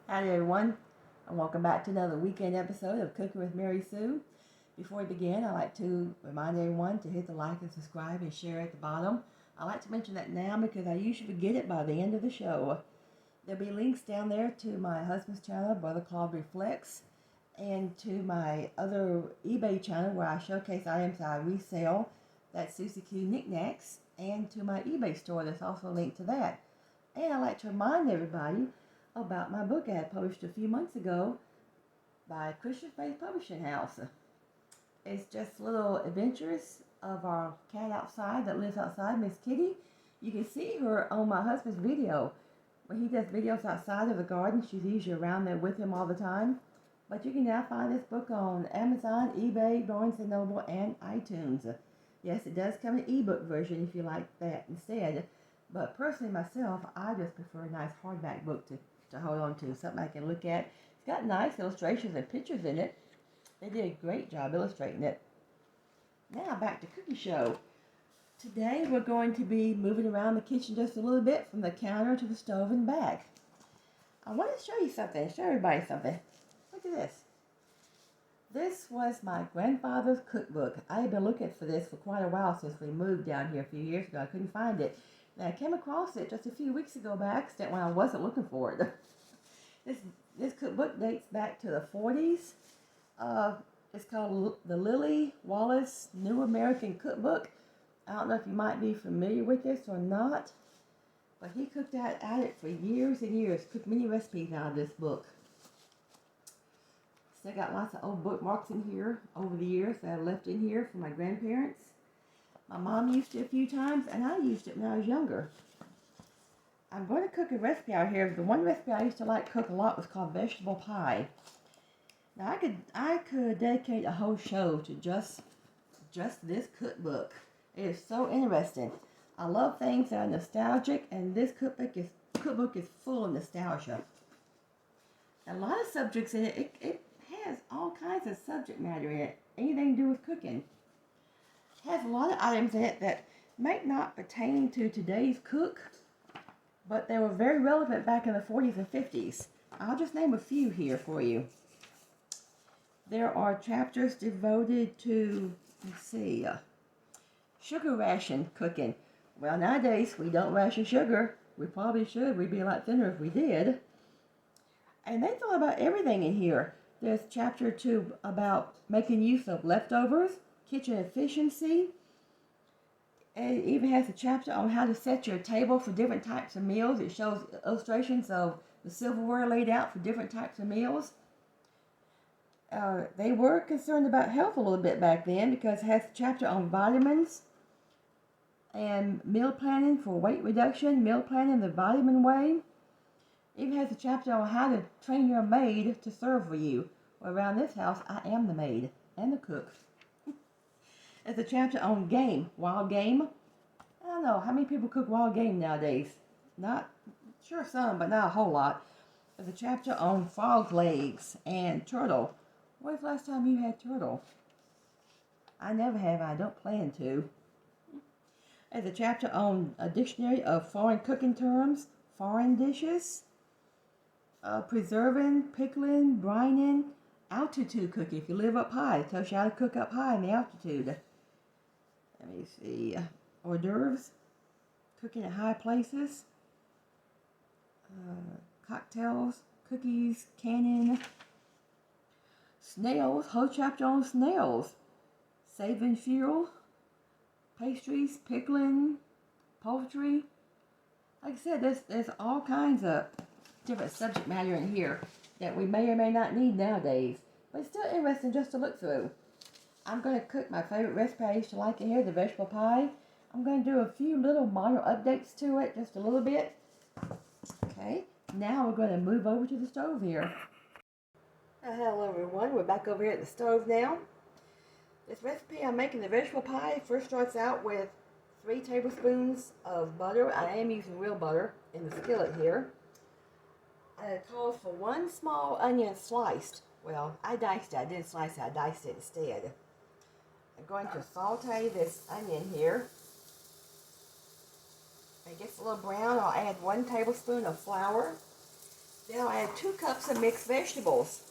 Howdy everyone, and welcome back to another weekend episode of Cooking with Mary Sue. Before we begin, I'd like to remind everyone to hit the like and subscribe and share at the bottom. I like to mention that now because I usually forget it by the end of the show. There'll be links down there to my husband's channel, Brother Claude Reflects, and to my other eBay channel where I showcase items I resell, that's Susie Q Knickknacks, and to my eBay store that's also linked to that. And I'd like to remind everybody about my book I had published a few months ago by Christian Faith Publishing House. It's just little adventures of our cat outside that lives outside, Miss Kitty. You can see her on my husband's video. When he does videos outside of the garden, she's usually around there with him all the time. But you can now find this book on Amazon, eBay, Barnes & Noble, and iTunes. Yes, it does come in ebook version if you like that instead. But personally myself, I just prefer a nice hardback book to hold on to, something I can look at. It's got nice illustrations and pictures in it. They did a great job illustrating it. Now back to cookie show. Today we're going to be moving around the kitchen just a little bit from the counter to the stove and back. I want to show you something, show everybody something. Look at this. This was my grandfather's cookbook. I had been looking for this for quite a while since we moved down here a few years ago. I couldn't find it. And I came across it just a few weeks ago by accident when I wasn't looking for it. This cookbook dates back to the 40s. It's called the Lily Wallace New American Cookbook. I don't know if you might be familiar with this or not, but he cooked at it for years and years. Cooked many recipes out of this book. Still got lots of old bookmarks in here over the years that I've left in here from my grandparents. My mom used it a few times, and I used it when I was younger. I'm going to cook a recipe out here. The one recipe I used to like to cook a lot was called vegetable pie. Now I could dedicate a whole show to just this cookbook. It is so interesting. I love things that are nostalgic, and this cookbook is full of nostalgia. A lot of subjects in it. It has all kinds of subject matter in it. Anything to do with cooking. It has a lot of items in it that might not pertain to today's cook, but they were very relevant back in the 40s and 50s. I'll just name a few here for you. There are chapters devoted to, sugar ration cooking. Well, nowadays we don't ration sugar. We probably should. We'd be a lot thinner if we did. And they thought about everything in here. There's chapter 2 about making use of leftovers, kitchen efficiency. And it even has a chapter on how to set your table for different types of meals. It shows illustrations of the silverware laid out for different types of meals. They were concerned about health a little bit back then because it has a chapter on vitamins and meal planning for weight reduction, meal planning the vitamin way. It even has a chapter on how to train your maid to serve for you. Well, around this house, I am the maid and the cook. There's a chapter on game, wild game. I don't know, how many people cook wild game nowadays? Not, sure some, but not a whole lot. There's a chapter on frog legs and turtle. When's the last time you had turtle? I never have, I don't plan to. There's a chapter on a dictionary of foreign cooking terms, foreign dishes, preserving, pickling, brining, altitude cooking. If you live up high, it tells you how to cook up high in the altitude. Let me see, hors d'oeuvres, cooking at high places, cocktails, cookies, canning, snails, whole chapter on snails, saving fuel, pastries, pickling, poultry. Like I said, there's all kinds of different subject matter in here that we may or may not need nowadays, but it's still interesting just to look through. I'm going to cook my favorite recipe I used to like in here, the vegetable pie. I'm going to do a few little minor updates to it, just a little bit. Okay, now we're going to move over to the stove here. Hello everyone, we're back over here at the stove now. This recipe I'm making, the vegetable pie, first starts out with 3 tablespoons of butter. I am using real butter in the skillet here. It calls for 1 small onion sliced. Well, I diced it. I didn't slice it. I diced it instead. I'm going to saute this onion here. When it gets a little brown, I'll add 1 tablespoon of flour. Now I add 2 cups of mixed vegetables.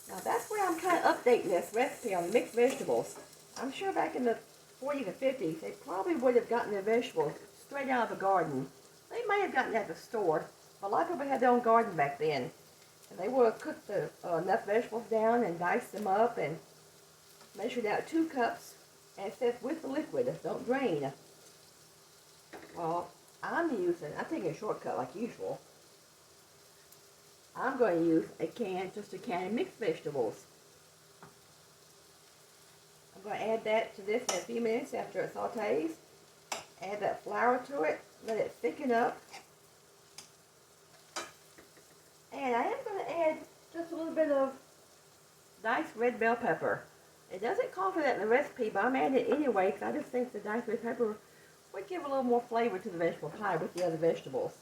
Now that's where I'm kind of updating this recipe on the mixed vegetables. I'm sure back in the 40s and 50s, they probably would have gotten their vegetables straight out of the garden. They may have gotten it at the store, but a lot of people had their own garden back then. And they would have cooked enough vegetables down and diced them up and measured out 2 cups. And it says with the liquid, don't drain. Well, I'm taking a shortcut like usual. I'm going to use just a can of mixed vegetables. I'm going to add that to this in a few minutes after it sautés. Add that flour to it, let it thicken up. And I am going to add just a little bit of diced red bell pepper. It doesn't call for that in the recipe, but I'm adding it anyway because I just think the diced red pepper would give a little more flavor to the vegetable pie with the other vegetables.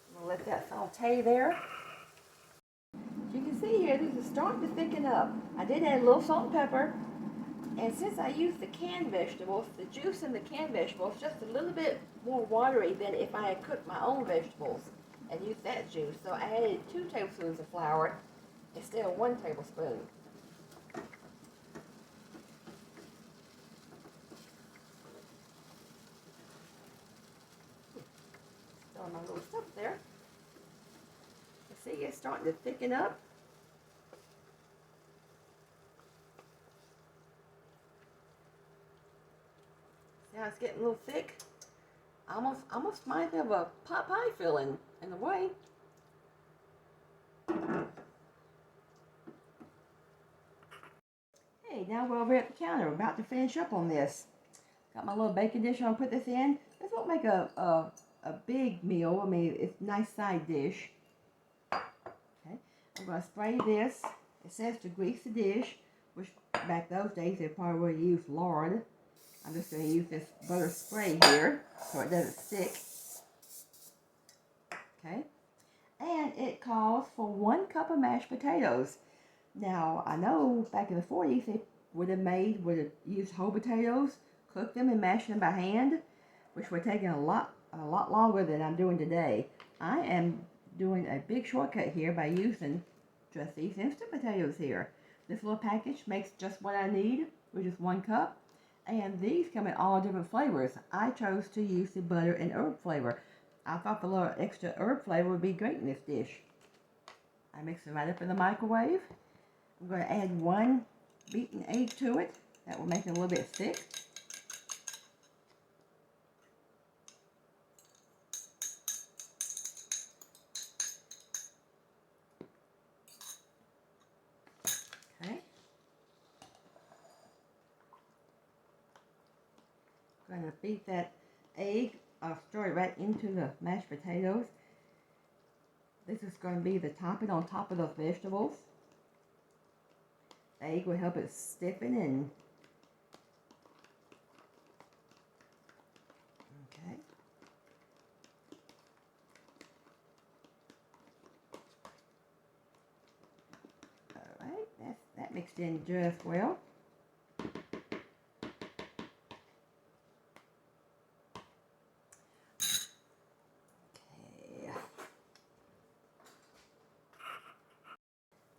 I'm going to let that saute there. As you can see here, this is starting to thicken up. I did add a little salt and pepper. And since I used the canned vegetables, the juice in the canned vegetables is just a little bit more watery than if I had cooked my own vegetables and used that juice. So I added 2 tablespoons of flour instead of 1 tablespoon. Throw my little stuff there. You see, it's starting to thicken up. Now it's getting a little thick. Almost reminds me of a pot pie filling in a way. Hey, now we're over at the counter. We're about to finish up on this. Got my little baking dish I'm gonna put this in. This won't make a big meal. I mean, it's a nice side dish. Okay, I'm gonna spray this. It says to grease the dish, which back those days they probably would have used lard. I'm just going to use this butter spray here so it doesn't stick. Okay. And it calls for 1 cup of mashed potatoes. Now, I know back in the 40s they would have used whole potatoes, cooked them and mashed them by hand, which would have taken a lot longer than I'm doing today. I am doing a big shortcut here by using just these instant potatoes here. This little package makes just what I need, which is 1 cup. And these come in all different flavors. I chose to use the butter and herb flavor. I thought the little extra herb flavor would be great in this dish. I mix it right up in the microwave. I'm going to add 1 beaten egg to it. That will make it a little bit thick. Okay. I'm going to beat that egg. I'll stir it right into the mashed potatoes. This is going to be the topping on top of those vegetables. The egg will help it stiffen and okay. All right, that mixed in just well.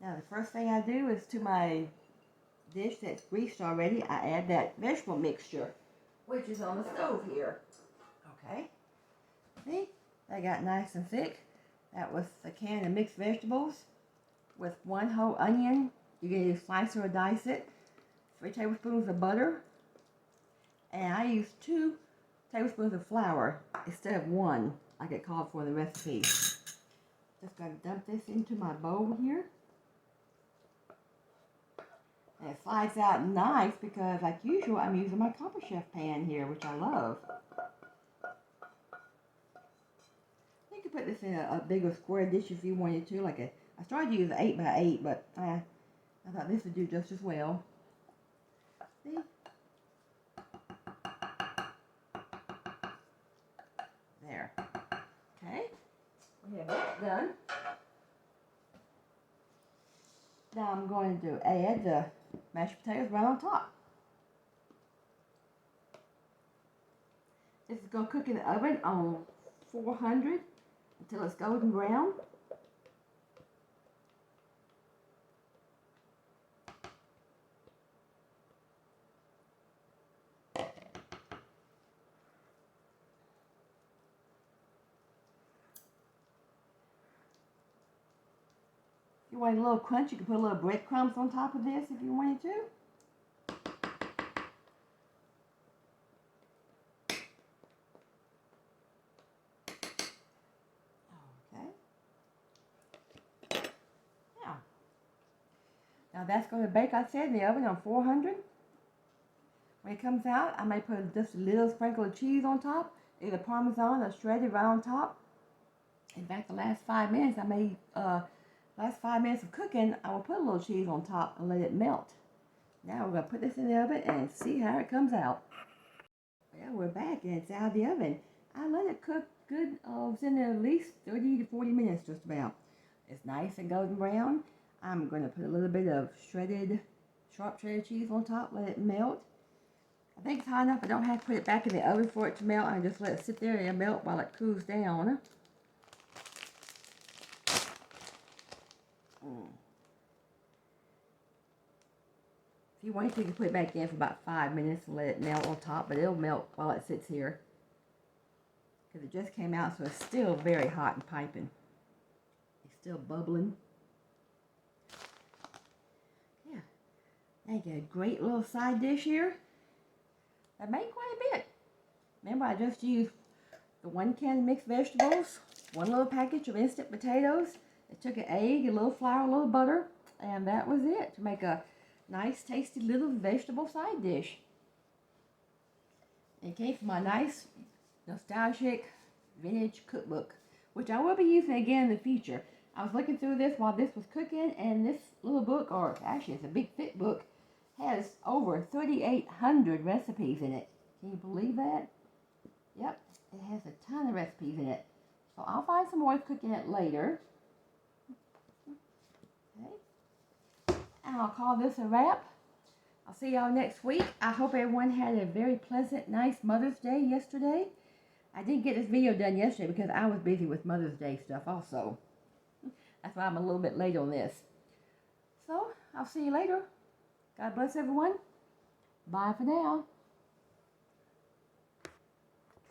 Now the first thing I do is to my dish that's greased already, I add that vegetable mixture, which is on the stove here. Okay, see, that got nice and thick. That was a can of mixed vegetables with 1 whole onion. You can either slice or dice it. 3 tablespoons of butter, and I used 2 tablespoons of flour instead of 1 like it called for in the recipe. Just going to dump this into my bowl here. And it slides out nice because, like usual, I'm using my Copper Chef pan here, which I love. You could put this in a bigger square dish if you wanted to. I started to use an 8x8, but I thought this would do just as well. See? There. Okay. We have that done. Now I'm going to add the mashed potatoes right on top. This is going to cook in the oven on 400 until it's golden brown. If you want a little crunch, you can put a little breadcrumbs on top of this if you wanted to. Okay. Now that's going to bake, I said, in the oven on 400. When it comes out, I may put just a little sprinkle of cheese on top, either Parmesan or shredded right on top. In fact, the last 5 minutes, last 5 minutes of cooking, I will put a little cheese on top and let it melt. Now we're going to put this in the oven and see how it comes out. Yeah, we're back and it's out of the oven. I let it cook good. It was in there at least 30 to 40 minutes just about. It's nice and golden brown. I'm going to put a little bit of sharp shredded cheese on top, let it melt. I think it's hot enough. I don't have to put it back in the oven for it to melt. I just let it sit there and melt while it cools down. If you want to, you can put it back in for about 5 minutes and let it melt on top, but it'll melt while it sits here. Because it just came out, so it's still very hot and piping. It's still bubbling. Yeah. Now you get a great little side dish here. I made quite a bit. Remember, I just used the 1 can of mixed vegetables, 1 little package of instant potatoes. I took an egg, a little flour, a little butter, and that was it to make a nice, tasty little vegetable side dish. It came from my nice, nostalgic, vintage cookbook, which I will be using again in the future. I was looking through this while this was cooking, and this little book, or actually it's a big thick book, has over 3,800 recipes in it. Can you believe that? Yep, it has a ton of recipes in it. So I'll find some more cooking it later. Okay. And I'll call this a wrap. I'll see y'all next week. I hope everyone had a very pleasant, nice Mother's Day yesterday. I didn't get this video done yesterday because I was busy with Mother's Day stuff also. That's why I'm a little bit late on this. So, I'll see you later. God bless everyone. Bye for now.